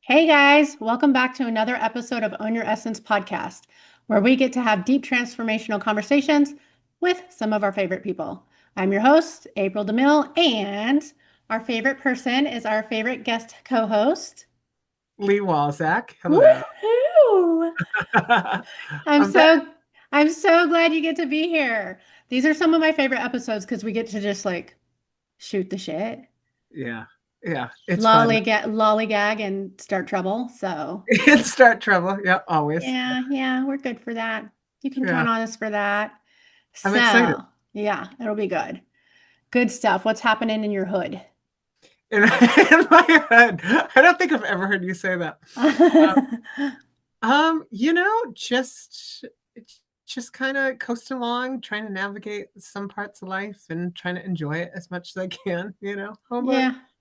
Hey guys, welcome back to another episode of Own Your Essence podcast, where we get to have deep transformational conversations with some of our favorite people. I'm your host, April DeMille, and our favorite person is our favorite guest co-host. Lee Walczak. Hello. Woohoo! I'm I'm back. so I'm so glad you get to be here. These are some of my favorite episodes because we get to just like shoot the shit, Yeah. Yeah. It's fun. lollygag and start trouble. So And start trouble. Yeah, always. yeah, we're good for that. You can Yeah. count on us for that. I'm excited. So, yeah, it'll be good. Good stuff. What's happening in your hood? In, in my head. I don't think I've ever heard you say that. Um, just kind of coasting along, trying to navigate some parts of life and trying to enjoy it as much as I can. Yeah,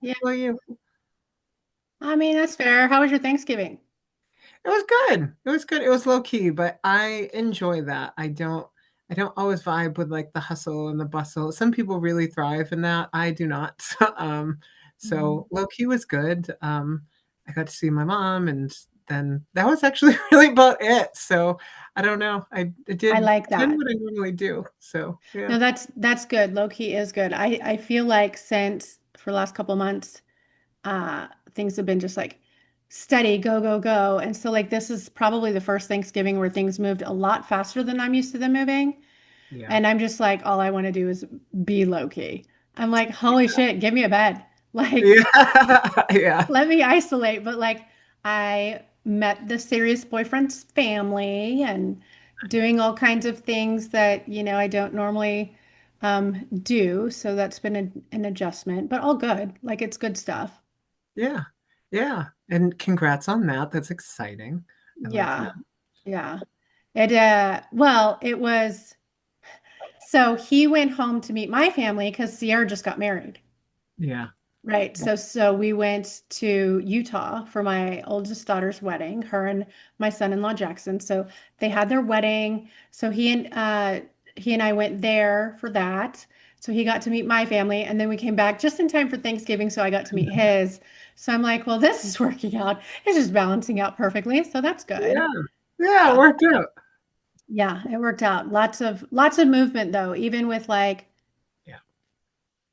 yeah. How about you? I mean, that's fair. How was your Thanksgiving? It was good. It was good. It was low key, but I enjoy that. I don't always vibe with like the hustle and the bustle. Some people really thrive in that. I do not. So Mhm. low key was good. I got to see my mom, and then that was actually really about it. So I don't know. I I did like did that. what I normally do. So yeah. No, that's good. Low key is good. I feel like since for the last couple months, things have been just like steady, go, go, go. And so like this is probably the first Thanksgiving where things moved a lot faster than I'm used to them moving. Yeah. And I'm just like, all I want to do is be low key. I'm like, holy shit, give me a bed. Like, Yeah. Yeah. let me isolate. But like, I met the serious boyfriend's family and doing all kinds of things that, I don't normally do. So that's been an adjustment, but all good. Like, it's good stuff. Yeah. Yeah. And congrats on that. That's exciting. I like Yeah. that. Yeah. Well, it was, so he went home to meet my family because Sierra just got married. Yeah. Right. So we went to Utah for my oldest daughter's wedding, her and my son-in-law Jackson. So they had their wedding. So he and I went there for that. So he got to meet my family and then we came back just in time for Thanksgiving, so I got to meet his. So I'm like, well, this is working out. It's just balancing out perfectly. So that's good. Yeah. Yeah, it Yeah. worked out. Yeah, it worked out. Lots of movement though, Yeah.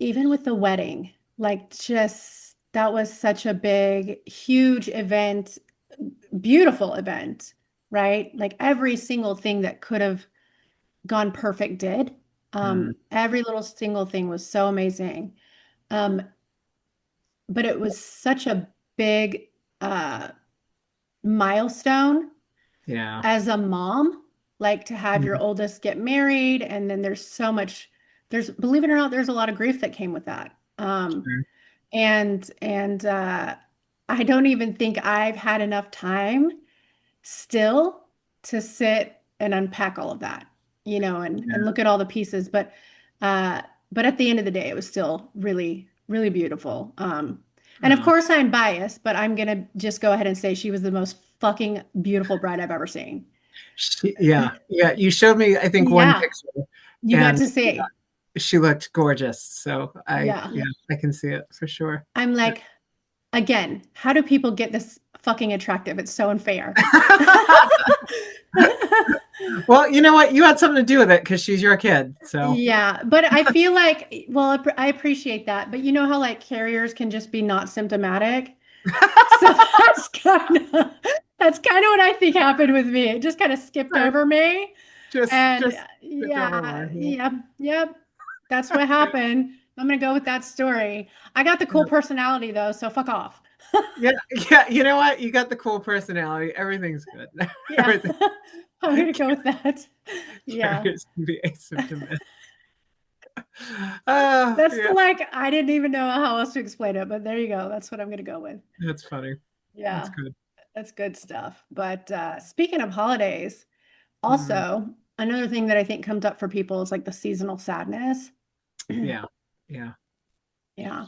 even with the wedding, like just that was such a big, huge event, beautiful event, right? Like every single thing that could have gone perfect did. Mm. Every little single thing was so amazing. Um, but it was such a big uh, milestone Yeah. as a mom, like to have your Mm. oldest get married, and then believe it or not, there's a lot of grief that came with that. Sure. And I don't even think I've had enough time still to sit and unpack all of that, and Yeah. look at all the pieces. Uh, but at the end of the day, it was still really, really beautiful. And of Oh. course, I'm biased, but I'm gonna just go ahead and say she was the most fucking beautiful bride I've ever seen. Yeah. Yeah. You showed me, I think, one Yeah, picture, you got and to see. she looked gorgeous. So Yeah. yeah, I can see it for sure. I'm like, again, how do people get this fucking attractive? It's so unfair. Well, you know what? You had something to do with it because she's your kid. So Yeah, but I feel like, well, I appreciate that, but you know how like carriers can just be not symptomatic? So that's kind of what I think happened with me. It just kind of skipped over me. And just skipped over yeah, one. Yeah. yep, yep. That's what happened. I'm gonna go with that story. I got the cool personality though, so fuck off. Yeah. Yeah. You know what? You got the cool personality. Everything's good. Yeah. Everything. I'm gonna go with that. Yeah. Carriers can be asymptomatic. That's the Yeah. like, I didn't even know how else to explain it, but there you go. That's what I'm gonna go with. That's funny. That's Yeah, good. that's good stuff. But speaking of holidays, Mm. also another thing that I think comes up for people is like the seasonal sadness. Yeah. Yeah. Yeah.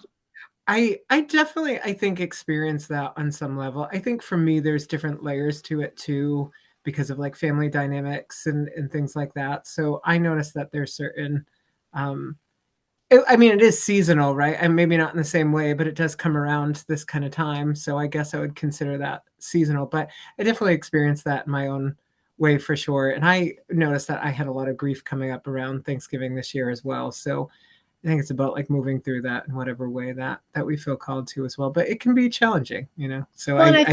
I definitely I think experience that on some level. I think for me there's different layers to it too because of like family dynamics and things like that. So I noticed that there's certain um I mean, it is seasonal, right? And maybe not in the same way, but it does come around this kind of time. So I guess I would consider that seasonal. But I definitely experienced that in my own way for sure. And I noticed that I had a lot of grief coming up around Thanksgiving this year as well. So I think it's about like moving through that in whatever way that we feel called to as well. But it can be challenging, you know. So Well, and I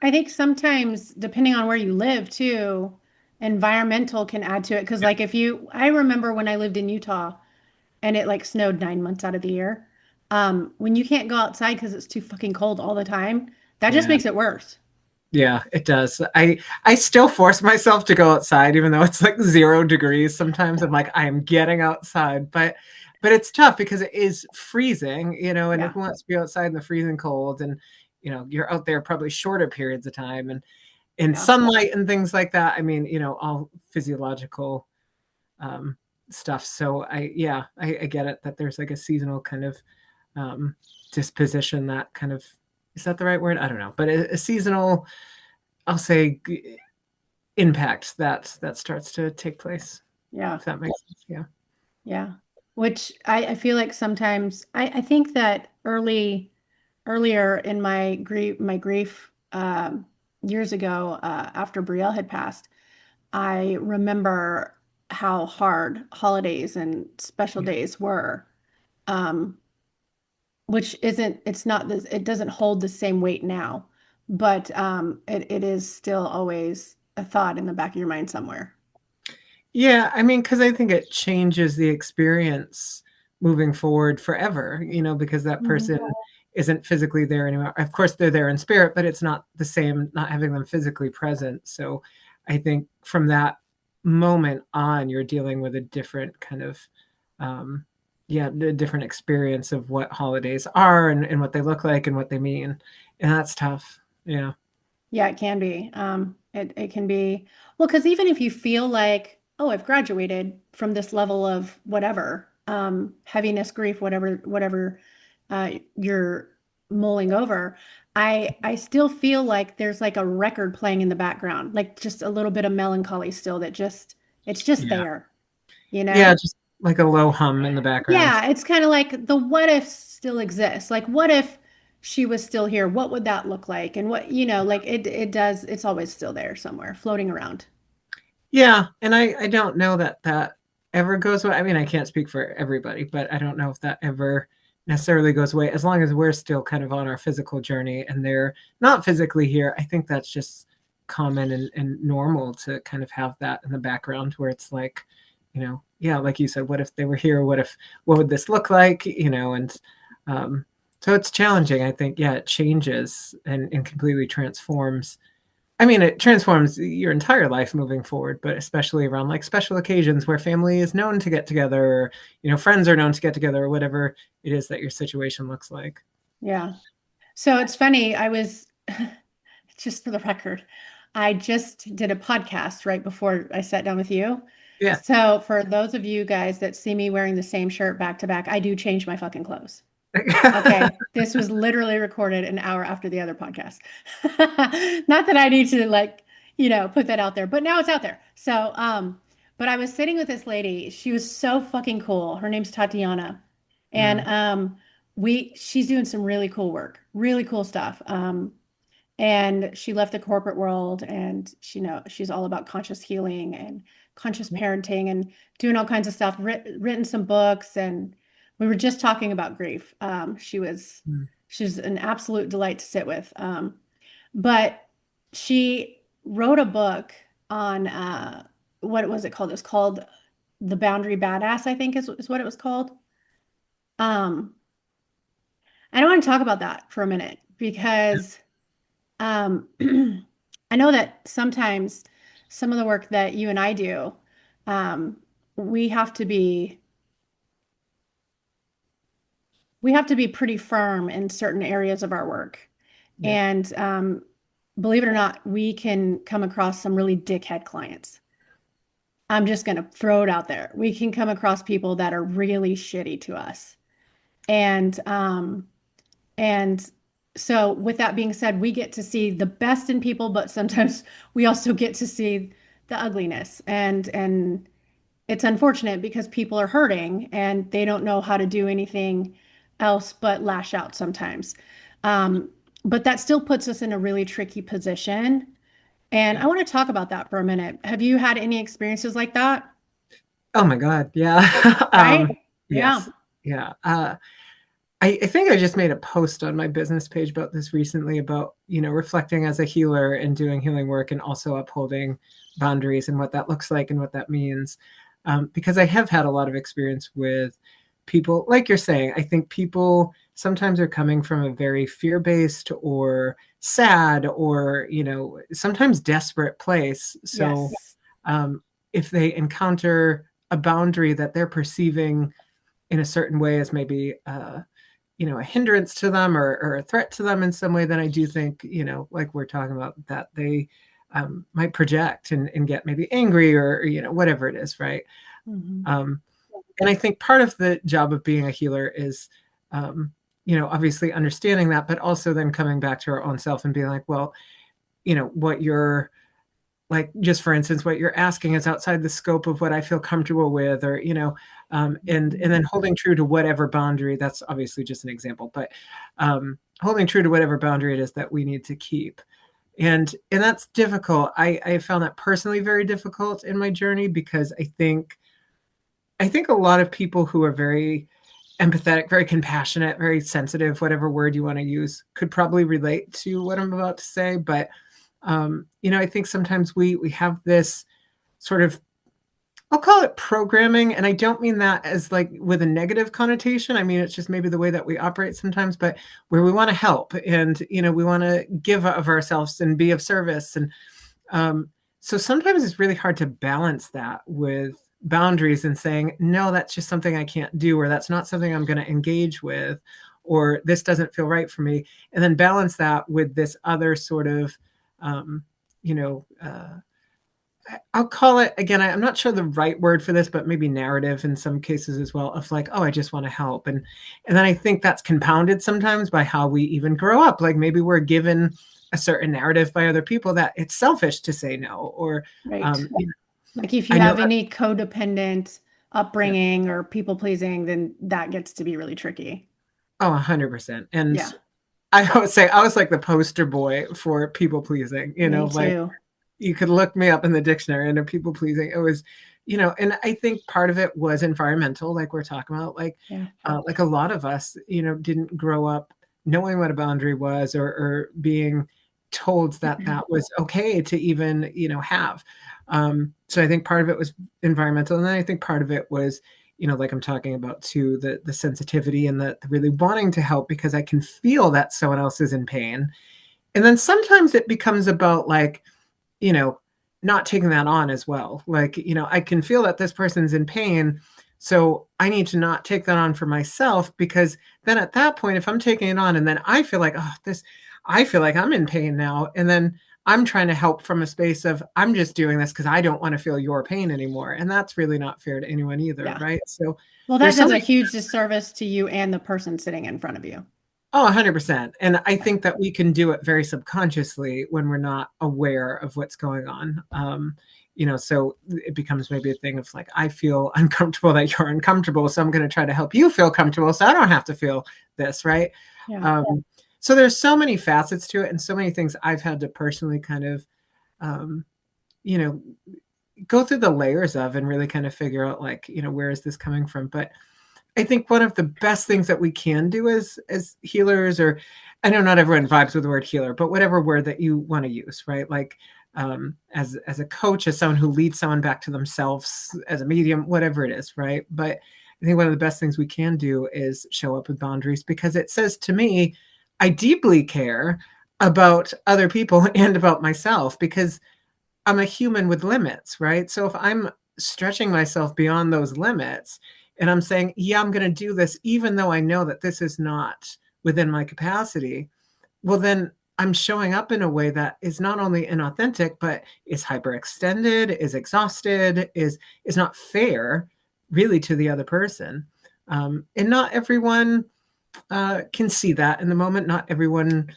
I think sometimes depending on where you live too, environmental can add to it. Because like if you, I remember when I lived in Utah and it like snowed 9 months out of the year. When you can't go outside because it's too fucking cold all the time, that just yeah. makes it worse. Yeah, it does. I still force myself to go outside even though it's like 0 degrees. Sometimes I'm like I am getting outside, but it's tough because it is freezing, you know, and Yeah, who wants to be outside in the freezing cold and you know, you're out there probably shorter periods of time and in yeah, sunlight and things like that. I mean, you know, all physiological um stuff. So I get it that there's like a seasonal kind of um disposition that kind of is that the right word? I don't know, but a seasonal I'll say impact that starts to take place, yeah, if that makes sense. Yeah. yeah. Which I feel like sometimes I think that earlier in my grief years ago after Brielle had passed, I remember how hard holidays and special Yeah. days were. Um, which isn't it's not this it doesn't hold the same weight now, but it is still always a thought in the back of your mind somewhere. Yeah, I mean, because I think it changes the experience moving forward forever, you know, because that Mhm. person isn't physically there anymore. Of course, they're there in spirit, but it's not the same, not having them physically present. So I think from that moment on, you're dealing with a different kind of, um, yeah, a different experience of what holidays are and what they look like and what they mean. And that's tough. Yeah. Yeah, it can be. It can be well, because even if you feel like, oh, I've graduated from this level of whatever, heaviness, grief, whatever you're mulling over, I still feel like there's like a record playing in the background, like just a little bit of melancholy still that just it's just Yeah. there, you Yeah. know? Just like a low hum in the background. Yeah, it's kind of like the what if still exists. Like what if she was still here? What would that look like? And what, like it does, it's always still there somewhere, floating around. Yeah, and I don't know that that ever goes away. I mean, I can't speak for everybody, but I don't know if that ever necessarily goes away as long as we're still kind of on our physical journey and they're not physically here. I think that's just common and normal to kind of have that in the background where it's like, you know, yeah, like you said, what if they were here? What would this look like? You know, and um, so it's challenging. I think, yeah, it changes and completely transforms. I mean, it transforms your entire life moving forward, but especially around like special occasions where family is known to get together, or, you know, friends are known to get together, or whatever it is that your situation looks like. Yeah. So it's funny. I was just for the record, I just did a podcast right before I sat down with you. Yeah. So for those of you guys that see me wearing the same shirt back to back, I do change my fucking clothes. Okay, this was literally recorded an hour after the other podcast. Not that I need to like, put that out there, but now it's out there. So, but I was sitting with this lady. She was so fucking cool. Her name's Tatiana. And Mm, she's doing some really cool work, really cool stuff. And she left the corporate world and she's all about conscious healing and conscious parenting and doing all kinds of stuff, written some books. And we were just talking about grief. mm, She's an absolute delight to sit with. But she wrote a book on what was it called? It was called The Boundary Badass, I think is what it was called. Um, I don't want to talk about that for a minute because Um, I know that sometimes some of the work that you and I do, um, we have to be we have to be pretty firm in certain areas of our work. yeah. And believe it or not, we can come across some really dickhead clients. I'm just going to throw it out there. We can come across people that are really shitty to us. And And so, with that being said, we get to see the best in people, but sometimes we also get to see the ugliness. And it's unfortunate because people are hurting and they don't know how to do anything else but lash out sometimes. Um, but that still puts us in a really tricky position. And I Yeah. want to talk about that for a minute. Have you had any experiences like that? Oh my God. Yeah. Right? Yeah. Yes. Yeah. I think I just made a post on my business page about this recently about, reflecting as a healer and doing healing work and also upholding boundaries and what that looks like and what that means. Because I have had a lot of experience with people, like you're saying, I think people sometimes are coming from a very fear-based or sad or, sometimes desperate place. So Yes. um, if they encounter a boundary that they're perceiving in a certain way as maybe a hindrance to them or a threat to them in some way, then I do think, like we're talking about, that they might project and get maybe angry or, whatever it is, right? Hmm. Um, and I think part of the job of being a healer is, obviously understanding that, but also then coming back to our own self and being like, well, what you're like, just for instance, what you're asking is outside the scope of what I feel comfortable with, or and then holding true to whatever boundary. That's obviously just an example, but holding true to whatever boundary it is that we need to keep, and that's difficult. I found that personally very difficult in my journey because I think a lot of people who are very empathetic, very compassionate, very sensitive, whatever word you want to use, could probably relate to what I'm about to say. But I think sometimes we have this sort of, I'll call it programming, and I don't mean that as like with a negative connotation. I mean it's just maybe the way that we operate sometimes, but where we want to help and we want to give of ourselves and be of service, and um, so sometimes it's really hard to balance that with boundaries and saying, no, that's just something I can't do, or that's not something I'm going to engage with, or this doesn't feel right for me. And then balance that with this other sort of, um, you know, uh, I'll call it, again, I'm not sure the right word for this, but maybe narrative in some cases as well, of like, oh, I just want to help. And then I think that's compounded sometimes by how we even grow up. Like maybe we're given a certain narrative by other people that it's selfish to say no, or Right. you know, Like if you I know have that, any codependent yeah. upbringing or people pleasing, then that gets to be really tricky. Oh, 100%. And Yeah, I would say I was like the poster boy for people pleasing, me like too. you could look me up in the dictionary and people pleasing. It was, and I think part of it was environmental, like we're talking about, Yeah. like a lot of us, didn't grow up knowing what a boundary was, or being told that that was okay to even, have. So I think part of it was environmental. And then I think part of it was, like I'm talking about too, the sensitivity and the really wanting to help because I can feel that someone else is in pain. And then sometimes it becomes about like, you know, not taking that on as well. Like, I can feel that this person's in pain. So I need to not take that on for myself, because then at that point, if I'm taking it on and then I feel like, oh, I feel like I'm in pain now. And then I'm trying to help from a space of, I'm just doing this because I don't want to feel your pain anymore. And that's really not fair to anyone either. Yeah. Right. So Well, that there's so does a many. huge disservice to you and the person sitting in front of you. Oh, 100%. And I Yeah. think that we can do it very subconsciously when we're not aware of what's going on. So it becomes maybe a thing of like, I feel uncomfortable that you're uncomfortable. So I'm going to try to help you feel comfortable so I don't have to feel this, right? Yeah. So there's so many facets to it and so many things I've had to personally kind of, um, you know, go through the layers of and really kind of figure out like, where is this coming from? But I think one of the best things that we can do as healers, or I know not everyone vibes with the word healer, but whatever word that you want to use, right? Like as a coach, as someone who leads someone back to themselves, as a medium, whatever it is, right? But I think one of the best things we can do is show up with boundaries, because it says to me, I deeply care about other people and about myself, because I'm a human with limits, right? So if I'm stretching myself beyond those limits and I'm saying, yeah, I'm going to do this, even though I know that this is not within my capacity, well, then I'm showing up in a way that is not only inauthentic, but is hyperextended, is exhausted, is not fair really to the other person. And not everyone can see that in the moment. Not everyone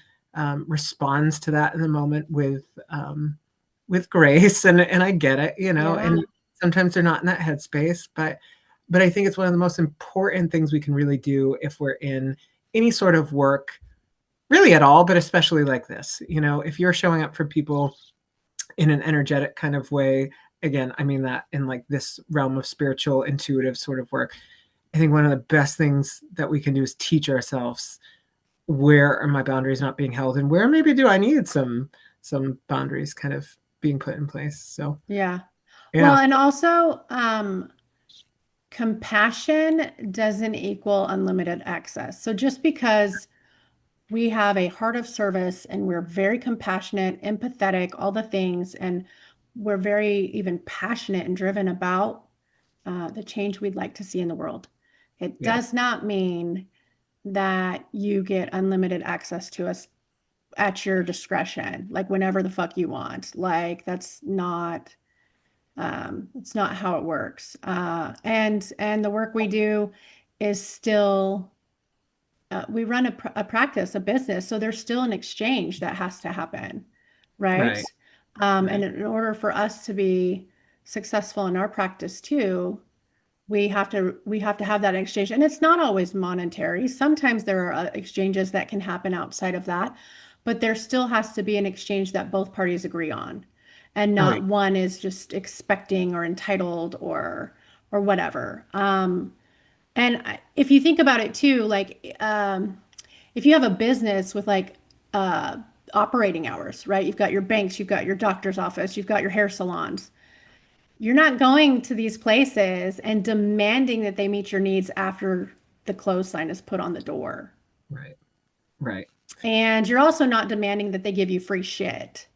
responds to that in the moment with grace, and I get it, Yeah. and Sometimes they're not in that headspace, but I think it's one of the most important things we can really do if we're in any sort of work, really at all, but especially like this. You know, if you're showing up for people in an energetic kind of way, again, I mean that in like this realm of spiritual, intuitive sort of work, I think one of the best things that we can do is teach ourselves, where are my boundaries not being held, and where maybe do I need some boundaries kind of being put in place. So Yeah. Well, yeah, and also, compassion doesn't equal unlimited access. So just because we have a heart of service and we're very compassionate, empathetic, all the things, and we're very even passionate and driven about the change we'd like to see in the world, it yeah, does not mean that you get unlimited access to us at your discretion, like whenever the fuck you want. Like that's not it's not how it works. And the work we do is still we run a practice, a business, so there's still an exchange that has to happen, right? right, And right, in order for us to be successful in our practice too, we have to have that exchange, and it's not always monetary. Sometimes there are exchanges that can happen outside of that, but there still has to be an exchange that both parties agree on, and oh yeah, not one is just expecting or entitled or whatever. And if you think about it too, like if you have a business with like uh, operating hours, right? You've got your banks, you've got your doctor's office, you've got your hair salons. You're not going to these places and demanding that they meet your needs after the close sign is put on the door. right, right, And you're also not demanding that they give you free shit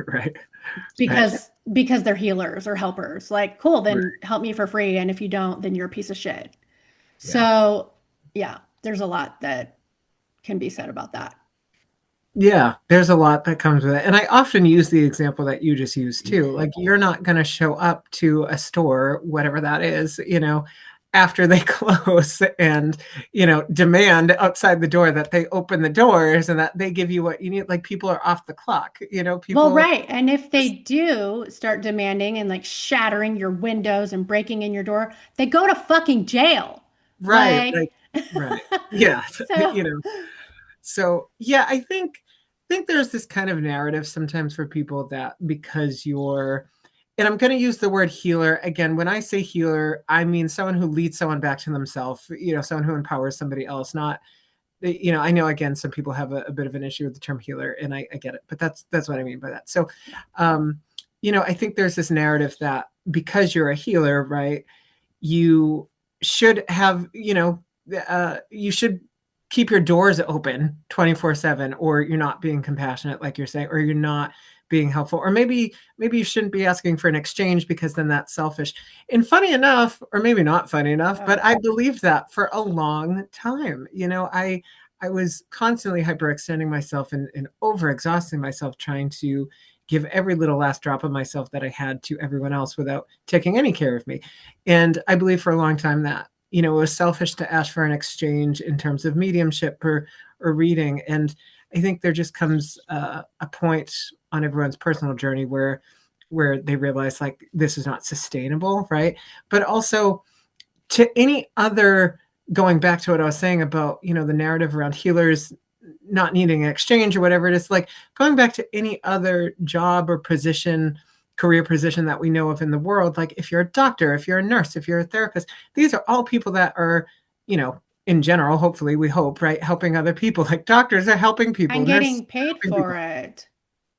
right, right, because they're healers or helpers. Like, cool, right, then help me for free. And if you don't, then you're a piece of shit. yeah. So, yeah, there's a lot that can be said about that. Yeah, there's a lot that comes with it. And I often use the example that you just used too. Like you're not going to show up to a store, whatever that is, you know, after they close and, you know, demand outside the door that they open the doors and that they give you what you need. Like people are off the clock, you know, Well, people, right. And if they do start demanding and like shattering your windows and breaking in your door, they go to fucking jail. right, Like, like, right. Yeah, so you know. So yeah, I think there's this kind of narrative sometimes for people that because you're, and I'm going to use the word healer again. When I say healer, I mean someone who leads someone back to themselves. You know, someone who empowers somebody else. Not, you know, I know again some people have a bit of an issue with the term healer, and I get it, but that's what I mean by that. So, um, you know, I think there's this narrative that because you're a healer, right, you should have, you know, you should keep your doors open 24/7, or you're not being compassionate like you're saying, or you're not being helpful, or maybe you shouldn't be asking for an exchange because then that's selfish. And funny enough, or maybe not funny enough, yeah. but I believed that for a long time. You know, I was constantly hyperextending myself and overexhausting myself trying to give every little last drop of myself that I had to everyone else without taking any care of me. And I believe for a long time that, you know, it was selfish to ask for an exchange in terms of mediumship or reading. And I think there just comes a point on everyone's personal journey where they realize like this is not sustainable, right? But also to any other, going back to what I was saying about, you know, the narrative around healers not needing an exchange or whatever it is, like going back to any other job or position, career position that we know of in the world, like if you're a doctor, if you're a nurse, if you're a therapist, these are all people that are, you know, in general, hopefully we hope, right, helping other people. Like doctors are helping people, And nurses getting are paid helping people, for it.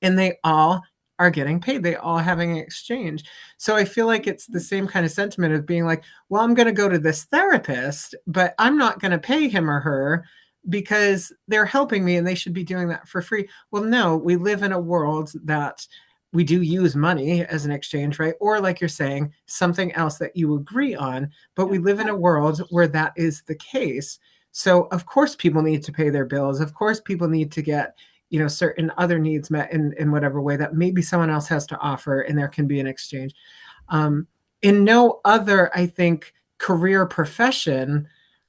and they all are getting paid. They all having an exchange. So I feel like it's the same kind of sentiment of being like, well, I'm going to go to this therapist, but I'm not going to pay him or her because they're helping me and they should be doing that for free. Well, no, we live in a world that we do use money as an exchange, right? Or like you're saying, something else that you agree on, but Yeah. we live in a world where that is the case. So of course people need to pay their bills. Of course people need to get, you know, certain other needs met in whatever way that maybe someone else has to offer, and there can be an exchange. um, in no other, I think, career profession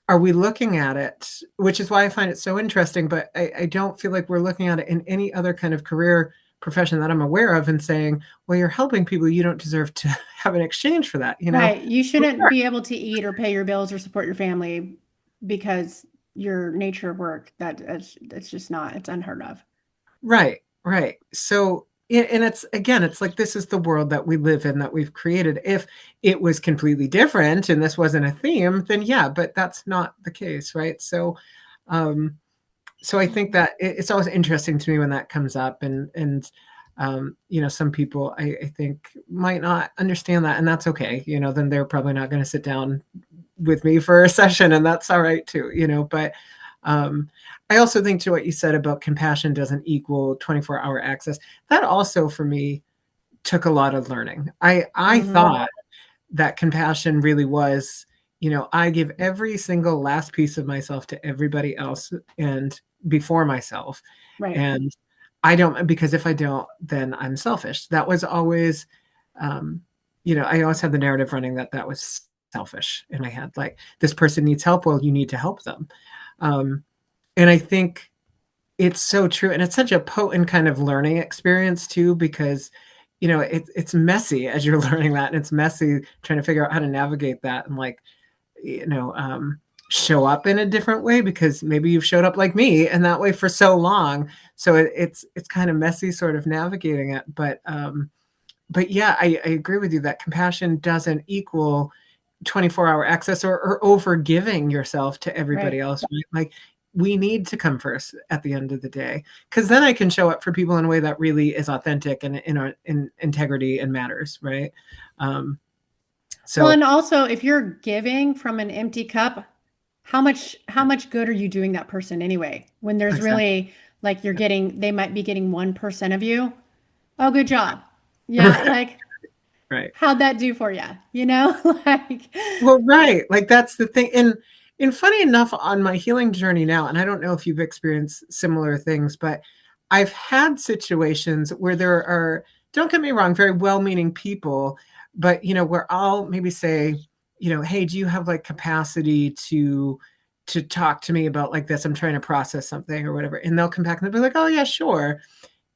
are we looking at it, which is why I find it so interesting, but I don't feel like we're looking at it in any other kind of career profession that I'm aware of and saying, well, you're helping people, you don't deserve to have an exchange for that, you know? Right. You shouldn't be able to eat or pay your bills or support your family because your nature of work. That's just not, it's unheard of. Right, right. So, and it's again, it's like this is the world that we live in that we've created. If it was completely different and this wasn't a theme, then yeah, but that's not the case, right? Um, so I think that it's always interesting to me when that comes up, and you know, some people I think might not understand that, and that's okay. You know, then they're probably not going to sit down with me for a session, and that's all right too. You know, but um, I also think to what you said about compassion doesn't equal 24-hour access. That also for me took a lot of learning. I Hmm. thought that compassion really was, you know, I give every single last piece of myself to everybody else and before myself. Right. And I don't, because if I don't, then I'm selfish. That was always, um, you know, I always had the narrative running that that was selfish in my head. Like, this person needs help. Well, you need to help them. Um, and I think it's so true. And it's such a potent kind of learning experience too, because, you know, it's messy as you're learning that. And it's messy trying to figure out how to navigate that and like, you know, show up in a different way because maybe you've showed up like me and that way for so long. So it's kind of messy sort of navigating it. But yeah, I agree with you that compassion doesn't equal 24-hour access or over giving yourself to everybody Right. else, right? Like, we need to come first at the end of the day, because then I can show up for people in a way that really is authentic and in integrity and matters, right? Um, Well, so and also if you're giving from an empty cup, how much good are you doing that person anyway? When there's exactly, really like you're getting, they might be getting 1% of you. Oh, good job. Yeah, right, like right. how'd that do for you? You know, like Well, right. Like that's the thing. And funny enough, on my healing journey now, and I don't know if you've experienced similar things, but I've had situations where there are, don't get me wrong, very well-meaning people, but you know, where I'll maybe say, you know, hey, do you have like capacity to talk to me about like this? I'm trying to process something or whatever. And they'll come back and they'll be like, oh yeah, sure.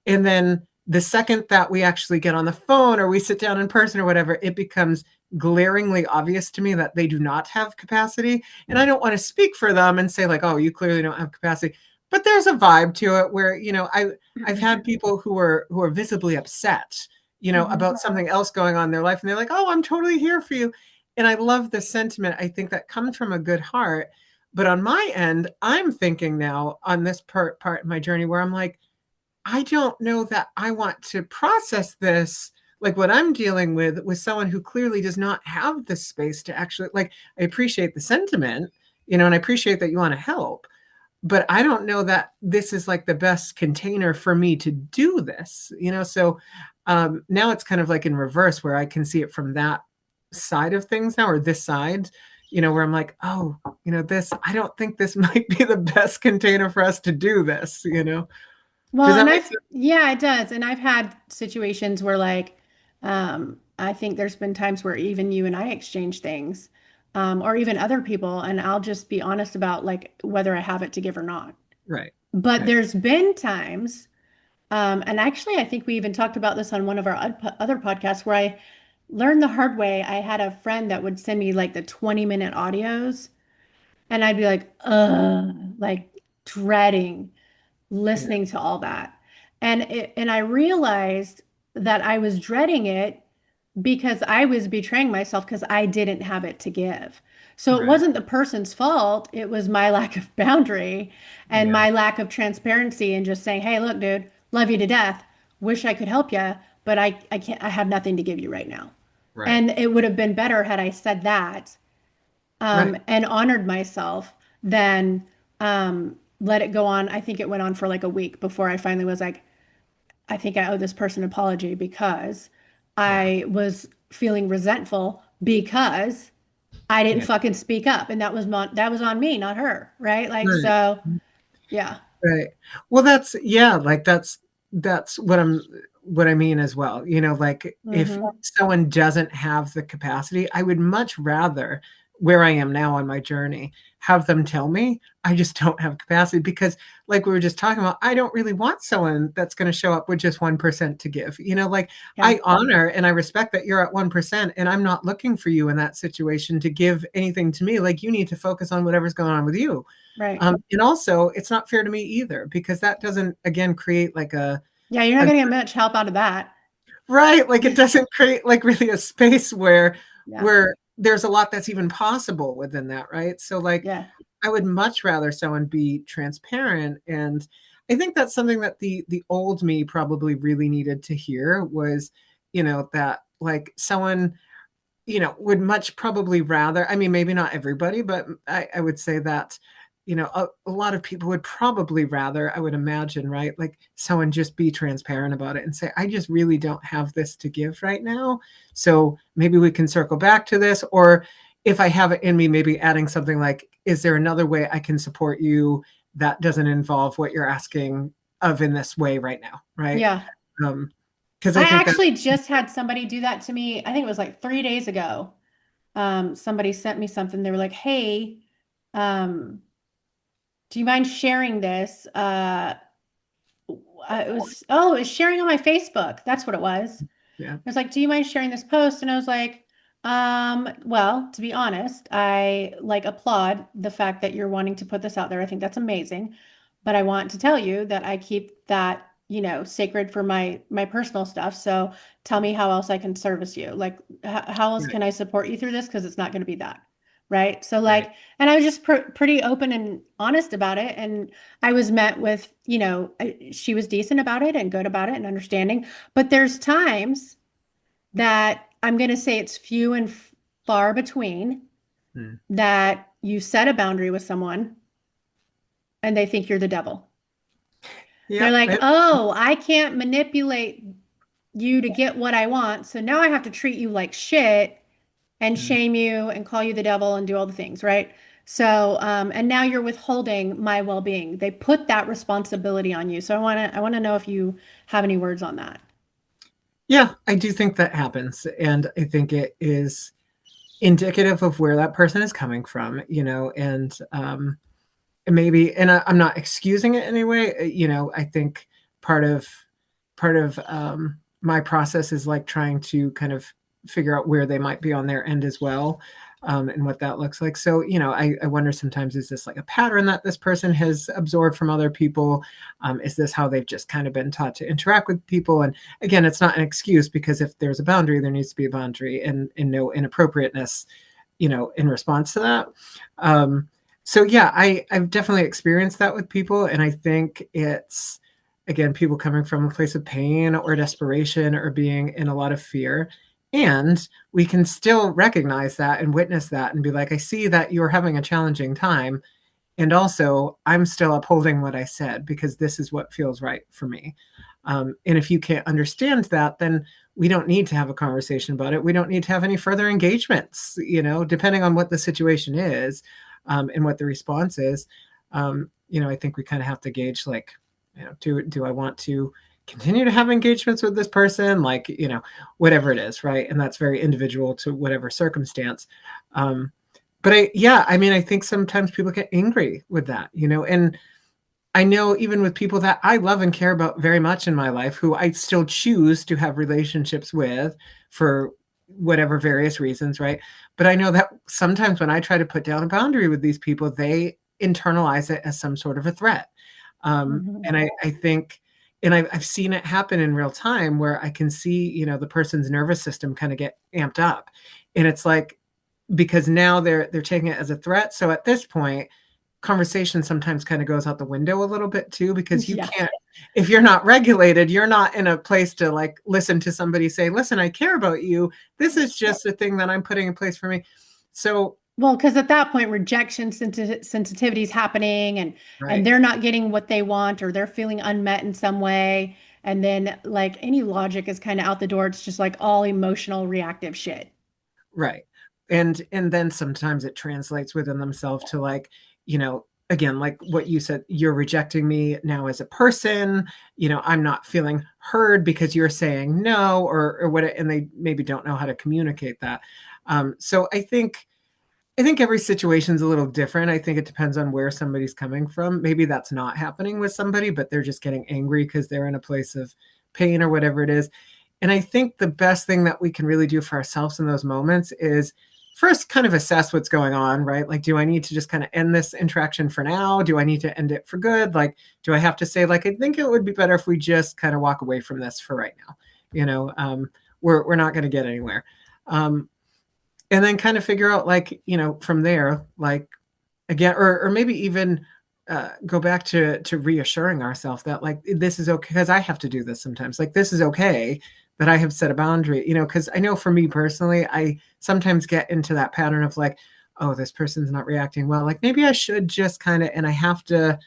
And then the second that we actually get on the phone or we sit down in person or whatever, it becomes glaringly obvious to me that they do not have capacity. And I don't want to speak for them and say, like, oh, you clearly don't have capacity. But there's a vibe to it where, you know, I've had people who are visibly upset, you know, Mhm. about something else going on in their life. And they're like, oh, I'm totally here for you. And I love the sentiment. I think that comes from a good heart. But on my end, I'm thinking now on this part of my journey where I'm like, I don't know that I want to process this like what I'm dealing with someone who clearly does not have the space to actually like I appreciate the sentiment, you know, and I appreciate that you want to help, but I don't know that this is like the best container for me to do this, you know. So now it's kind of like in reverse where I can see it from that side of things now or this side, you know, where I'm like, oh, you know, this I don't think this might be the best container for us to do this, you know. Well, Does and that make I've, sense? yeah, it does. And I've had situations where like, I think there's been times where even you and I exchange things, or even other people, and I'll just be honest about like whether I have it to give or not. Right. But Right. there's been times, and actually, I think we even talked about this on one of our other podcasts where I learned the hard way. I had a friend that would send me like the 20-minute audios, and I'd be like dreading Yeah. listening to all that. And I realized that I was dreading it because I was betraying myself because I didn't have it to give. So it Right. wasn't the person's fault. It was my lack of boundary and Yeah. my lack of transparency and just saying, "Hey, look, dude, love you to death. Wish I could help you, but I can't I have nothing to give you right now." Right. And it would have been better had I said that Right. and honored myself than let it go on. I think it went on for like a week before I finally was like, I think I owe this person an apology because Yeah. I was feeling resentful because I didn't Yeah. fucking speak up, and that was on me, not her, right? Like Right. so, yeah. Right. Well, that's yeah, like that's what I mean as well. You know, like if Hmm. someone doesn't have the capacity, I would much rather where I am now on my journey, have them tell me I just don't have capacity because, like we were just talking about, I don't really want someone that's going to show up with just 1% to give. Like Yeah. I honor and I respect that you're at 1%, and I'm not looking for you in that situation to give anything to me. Like you need to focus on whatever's going on with you. Right. And also, it's not fair to me either because that doesn't, again, create like Yeah, you're not a going to get much help out of that. right, like it doesn't create like really a space where Yeah. there's a lot that's even possible within that, right? So like Yeah. I would much rather someone be transparent. And I think that's something that the old me probably really needed to hear was, that like someone, would much probably rather, I mean, maybe not everybody, but I would say that, a lot of people would probably rather, I would imagine, right? Like someone just be transparent about it and say, I just really don't have this to give right now. So maybe we can circle back to this. Or if I have it in me, maybe adding something like, is there another way I can support you that doesn't involve what you're asking of in this way right now? Right. Yeah. Because I I think that, actually just had somebody do that to me. I think it was like 3 days ago. Somebody sent me something. They were like, "Hey, um, do you mind sharing this?" It was sharing on my Facebook. That's what it was. yeah, I was like, "Do you mind sharing this post?" And I was like, well, to be honest, I like applaud the fact that you're wanting to put this out there. I think that's amazing. But I want to tell you that I keep that, sacred for my personal stuff. So tell me how else I can service you. Like, how else right, can I support you through this? Because it's not going to be that. Right. So, right. like, and I was just pretty open and honest about it. And I was met with, she was decent about it and good about it and understanding. But there's times that I'm going to say it's few and far between Hmm. that you set a boundary with someone and they think you're the devil. They're Yep. like, oh, I can't manipulate you to get what I want. So now I have to treat you like shit and Hmm. shame you and call you the devil and do all the things, right? So, and now you're withholding my well-being. They put that responsibility on you. So I want to know if you have any words on that. Yeah, I do think that happens. And I think it is indicative of where that person is coming from, and maybe, and I'm not excusing it anyway. I think part of my process is like trying to kind of figure out where they might be on their end as well, and what that looks like. So, I wonder sometimes, is this like a pattern that this person has absorbed from other people? Is this how they've just kind of been taught to interact with people? And again, it's not an excuse because if there's a boundary, there needs to be a boundary, and no inappropriateness, in response to that. So yeah, I've definitely experienced that with people, and I think it's, again, people coming from a place of pain or desperation or being in a lot of fear. And we can still recognize that and witness that and be like, I see that you're having a challenging time. And also, I'm still upholding what I said because this is what feels right for me. And if you can't understand that, then we don't need to have a conversation about it. We don't need to have any further engagements, depending on what the situation is, and what the response is. I think we kind of have to gauge, like, do I want to continue to have engagements with this person? Like, whatever it is, right? And that's very individual to whatever circumstance. But I mean, I think sometimes people get angry with that, and I know even with people that I love and care about very much in my life, who I still choose to have relationships with for whatever various reasons, right? But I know that sometimes when I try to put down a boundary with these people, they internalize it as some sort of a threat. Mhm. And I think, and I've seen it happen in real time where I can see, the person's nervous system kind of get amped up. And it's like, because now they're taking it as a threat. So at this point, conversation sometimes kind of goes out the window a little bit too, because you Yeah. can't, if you're not regulated, you're not in a place to like listen to somebody say, listen, I care about you. This is just a thing that I'm putting in place for me. So, Well, because at that point, rejection sensitivity is happening, and right, they're not getting what they want, or they're feeling unmet in some way, and then like any logic is kind of out the door. It's just like all emotional, reactive shit. right. And then sometimes it translates within themselves to like, again, like what you said, you're rejecting me now as a person, I'm not feeling heard because you're saying no, or what, and they maybe don't know how to communicate that. So I think I think every situation's a little different. I think it depends on where somebody's coming from. Maybe that's not happening with somebody, but they're just getting angry because they're in a place of pain or whatever it is. And I think the best thing that we can really do for ourselves in those moments is first kind of assess what's going on, right? Like, do I need to just kind of end this interaction for now? Do I need to end it for good? Like, do I have to say, like, I think it would be better if we just kind of walk away from this for right now? You know, we're not going to get anywhere. Um, and then kind of figure out, like, from there, like, again, or maybe even go back to reassuring ourselves that, like, this is okay, because I have to do this sometimes. Like, this is okay that I have set a boundary, because I know for me personally, I sometimes get into that pattern of like, oh, this person's not reacting well, like maybe I should just kind of, and I have to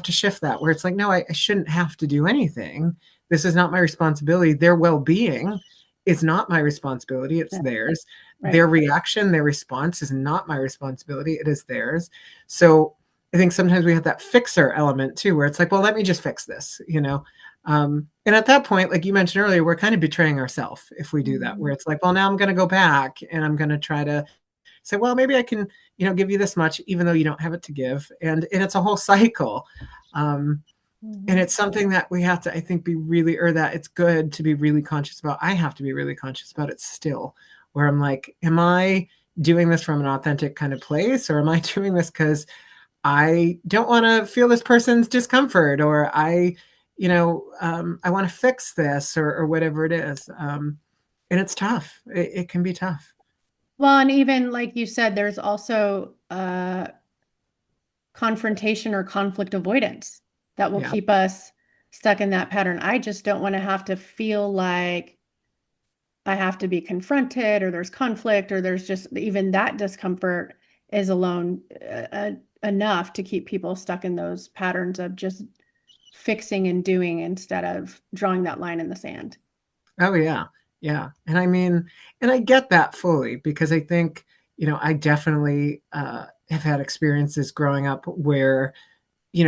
shift that, where it's like, no, I shouldn't have to do anything. This is not my responsibility. Their well-being is not my responsibility, it's Yeah, theirs. right. Their reaction, their response is not my responsibility, it is theirs. So I think sometimes we have that fixer element too, where it's like, well, let me just fix this. And at that point, like you mentioned earlier, we're kind of betraying ourselves if we do that, where Mhm. it's like, well, now I'm going to go back and I'm going to try to say, well, maybe I can, give you this much, even though you don't have it to give. And it's a whole cycle. Um, and Mhm. it's something that we have to, I think, be really, or that it's good to be really conscious about. I have to be really conscious about it still, where I'm like, am I doing this from an authentic kind of place, or am I doing this because I don't want to feel this person's discomfort, or I want to fix this, or whatever it is. And it's tough. It can be tough. Well, and even like you said, there's also confrontation or conflict avoidance that will Yeah. keep us stuck in that pattern. I just don't want to have to feel like I have to be confronted or there's conflict or there's just even that discomfort is alone enough to keep people stuck in those patterns of just fixing and doing instead of drawing that line in the sand. Oh yeah. Yeah. And I mean, and I get that fully, because I think, I definitely have had experiences growing up where,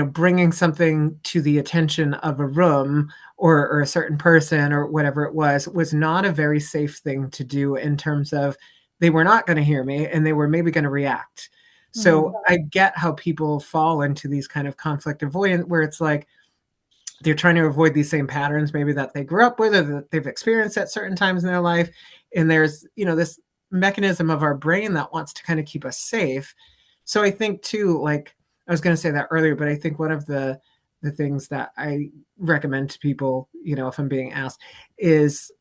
bringing something to the attention of a room, or a certain person or whatever it was not a very safe thing to do, in terms of they were not going to hear me and they were maybe going to react. So Mhm. I get how people fall into these kind of conflict avoidance, where it's like they're trying to avoid these same patterns maybe that they grew up with, or that they've experienced at certain times in their life. And there's, this mechanism of our brain that wants to kind of keep us safe. So I think too, like I was going to say that earlier, but I think one of the things that I recommend to people, if I'm being asked, is,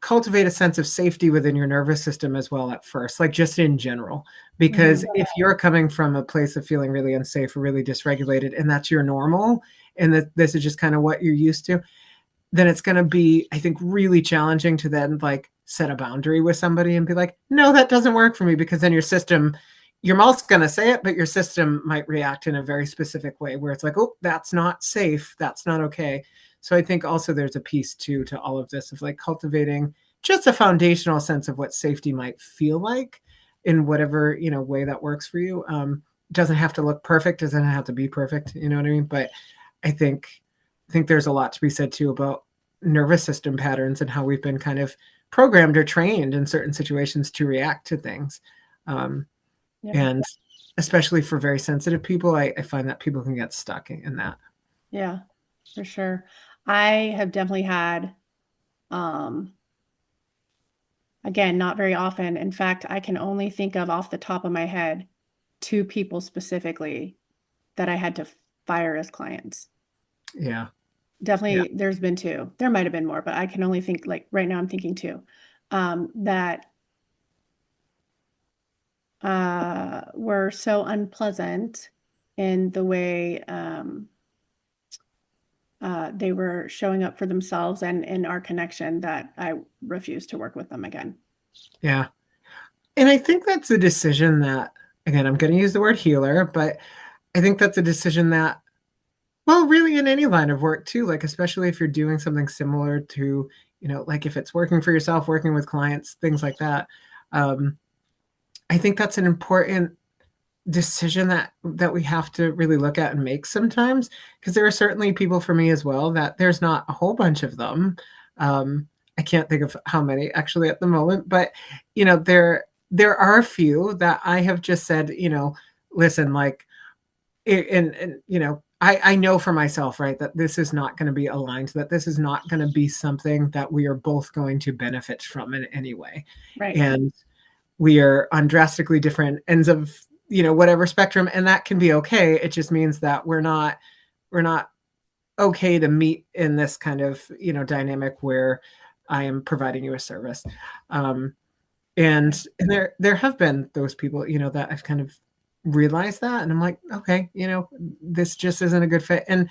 cultivate a sense of safety within your nervous system as well at first, like just in general. Because Mhm. if you're coming from a place of feeling really unsafe or really dysregulated, and that's your normal, and that this is just kind of what you're used to, then it's going to be, I think, really challenging to then like set a boundary with somebody and be like, no, that doesn't work for me, because then your mouth's going to say it, but your system might react in a very specific way, where it's like, oh, that's not safe. That's not okay. So I think also there's a piece too to all of this of like cultivating just a foundational sense of what safety might feel like in whatever, way that works for you. Doesn't have to look perfect, doesn't have to be perfect, you know what I mean? But I think there's a lot to be said too about nervous system patterns and how we've been kind of programmed or trained in certain situations to react to things. Um, Yeah. and especially for very sensitive people, I find that people can get stuck in that. Yeah, for sure. I have definitely had, um, again, not very often. In fact, I can only think of off the top of my head two people specifically that I had to fire as clients. Yeah. Yeah. Definitely, there's been two. There might have been more, but I can only think like right now I'm thinking two that were so unpleasant in the way they were showing up for themselves and in our connection that I refused to work with them again. Yeah. And I think that's a decision that, again, I'm going to use the word healer, but I think that's a decision that, well, really in any line of work too, like especially if you're doing something similar to, like if it's working for yourself, working with clients, things like that. Um, I think that's an important decision that we have to really look at and make sometimes, because there are certainly people for me as well that there's not a whole bunch of them. I can't think of how many actually at the moment, but there are a few that I have just said, listen, like, and I know for myself, right, that this is not going to be aligned, that this is not going to be something that we are both going to benefit from in any way. Right. And we are on drastically different ends of, whatever spectrum, and that can be okay. It just means that we're not okay to meet in this kind of, dynamic where I am providing you a service. Um, Right. and there have been those people, that I've kind of realized that, and I'm like, okay, this just isn't a good fit. And